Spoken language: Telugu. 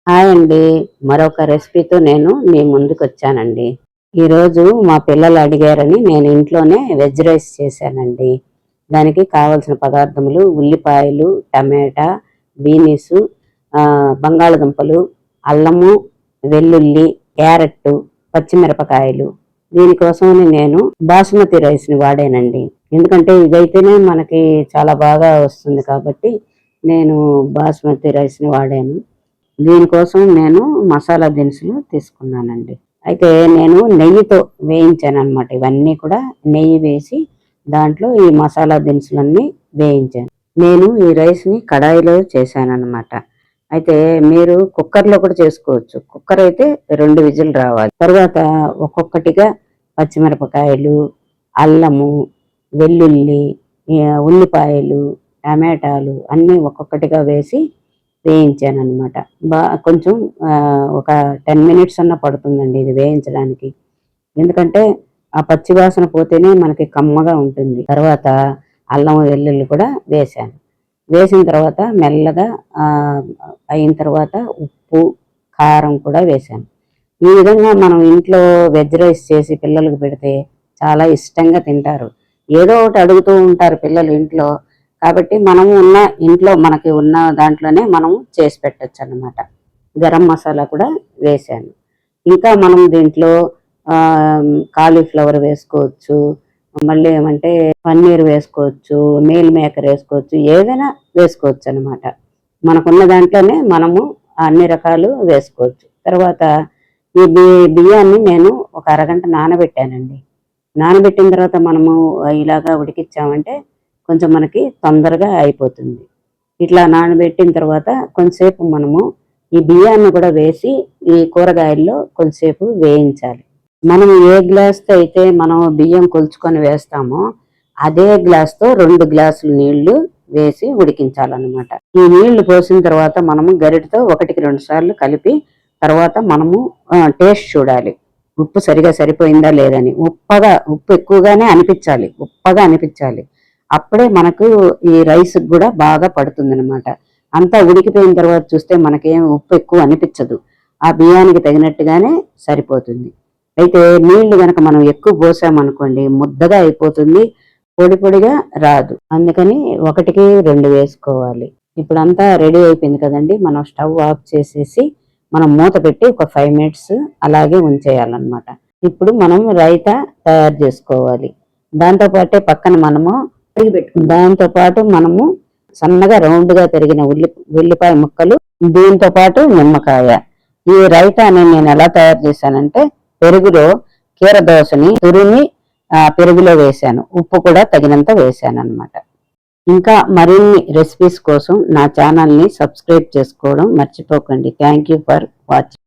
హాయ్ అండి. మరొక రెసిపీతో నేను మీ ముందుకు వచ్చానండి. ఈరోజు మా పిల్లలు అడిగారని నేను ఇంట్లోనే వెజ్ రైస్ చేశానండి. దానికి కావలసిన పదార్థములు ఉల్లిపాయలు, టమాటా, బీనీసు, బంగాళదుంపలు, అల్లము, వెల్లుల్లి, క్యారెట్, పచ్చిమిరపకాయలు. దీనికోసమని నేను బాస్మతి రైస్ని వాడానండి. ఎందుకంటే ఇదైతేనే మనకి చాలా బాగా వస్తుంది కాబట్టి నేను బాస్మతి రైస్ని వాడాను. దీనికోసం నేను మసాలా దినుసులు తీసుకున్నానండి. అయితే నేను నెయ్యితో వేయించాను అనమాట. ఇవన్నీ కూడా నెయ్యి వేసి దాంట్లో ఈ మసాలా దినుసులన్నీ వేయించాను. నేను ఈ రైస్ని కడాయిలో చేశానన్నమాట. అయితే మీరు కుక్కర్లో కూడా చేసుకోవచ్చు. కుక్కర్ అయితే 2 విజిల్ రావాలి. తర్వాత ఒక్కొక్కటిగా పచ్చిమిరపకాయలు, అల్లము, వెల్లుల్లి, ఉల్లిపాయలు, టమాటాలు అన్నీ ఒక్కొక్కటిగా వేసి వేయించాను అనమాట. కొంచెం ఒక 10 మినిట్స్ అన్న పడుతుందండి ఇది వేయించడానికి. ఎందుకంటే ఆ పచ్చి వాసన పోతేనే మనకి కమ్మగా ఉంటుంది. తర్వాత అల్లం వెల్లుల్లి కూడా వేసాను. వేసిన తర్వాత మెల్లగా అయిన తర్వాత ఉప్పు, కారం కూడా వేసాను. ఈ విధంగా మనం ఇంట్లో వెజ్ రైస్ చేసి పిల్లలకు పెడితే చాలా ఇష్టంగా తింటారు. ఏదో ఒకటి అడుగుతూ ఉంటారు పిల్లలు ఇంట్లో. కాబట్టి మనము ఇంట్లో మనకి ఉన్న దాంట్లోనే మనము చేసి పెట్టచ్చు అన్నమాట. గరం మసాలా కూడా వేసాను. ఇంకా మనం దీంట్లో కాలీఫ్లవర్ వేసుకోవచ్చు, మళ్ళీ ఏమంటే పన్నీర్ వేసుకోవచ్చు, మీల్ మేకర్ వేసుకోవచ్చు, ఏదైనా వేసుకోవచ్చు అనమాట. మనకున్న దాంట్లోనే మనము అన్ని రకాలు వేసుకోవచ్చు. తర్వాత ఈ బియ్యాన్ని నేను ఒక అరగంట నానబెట్టానండి. నానబెట్టిన తర్వాత మనము ఇలాగా ఉడికిచ్చామంటే కొంచెం మనకి తొందరగా అయిపోతుంది. ఇట్లా నానబెట్టిన తర్వాత కొంచెంసేపు మనము ఈ బియ్యాన్ని కూడా వేసి ఈ కూరగాయల్లో కొంచెంసేపు వేయించాలి. మనం ఏ గ్లాస్తో అయితే మనం బియ్యం కొలుచుకొని వేస్తామో అదే గ్లాస్తో 2 గ్లాసులు నీళ్లు వేసి ఉడికించాలన్నమాట. ఈ నీళ్లు పోసిన తర్వాత మనము గరిటతో 1కి 2 సార్లు కలిపి తర్వాత మనము టేస్ట్ చూడాలి. ఉప్పు సరిగా సరిపోయిందా లేదని. ఉప్పు ఎక్కువగానే అనిపించాలి, ఉప్పగా అనిపించాలి. అప్పుడే మనకు ఈ రైస్ కూడా బాగా పడుతుందన్నమాట. అంతా ఉడికిపోయిన తర్వాత చూస్తే మనకేం ఉప్పు ఎక్కువ అనిపించదు. ఆ బియ్యానికి తగినట్టుగానే సరిపోతుంది. అయితే నీళ్లు గనక మనం ఎక్కువ పోసామనుకోండి ముద్దగా అయిపోతుంది, పొడి పొడిగా రాదు. అందుకని 1కి 2 వేసుకోవాలి. ఇప్పుడు అంతా రెడీ అయిపోయింది కదండి. మనం స్టవ్ ఆఫ్ చేసేసి మనం మూత పెట్టి ఒక 5 మినిట్స్ అలాగే ఉంచేయాలన్నమాట. ఇప్పుడు మనం రైతా తయారు చేసుకోవాలి. దాంతోపాటే పక్కన మనము దాంతో పాటు మనము సన్నగా రౌండ్గా తరిగిన ఉల్లిపాయ ముక్కలు, దీంతో పాటు నిమ్మకాయ. ఈ రైతాని నేను ఎలా తయారు చేశానంటే పెరుగులో కీరదోసని తురిమి పెరుగులో వేశాను. ఉప్పు కూడా తగినంత వేశాను అనమాట. ఇంకా మరిన్ని రెసిపీస్ కోసం నా ఛానల్ని సబ్స్క్రైబ్ చేసుకోవడం మర్చిపోకండి. Thank you for watching.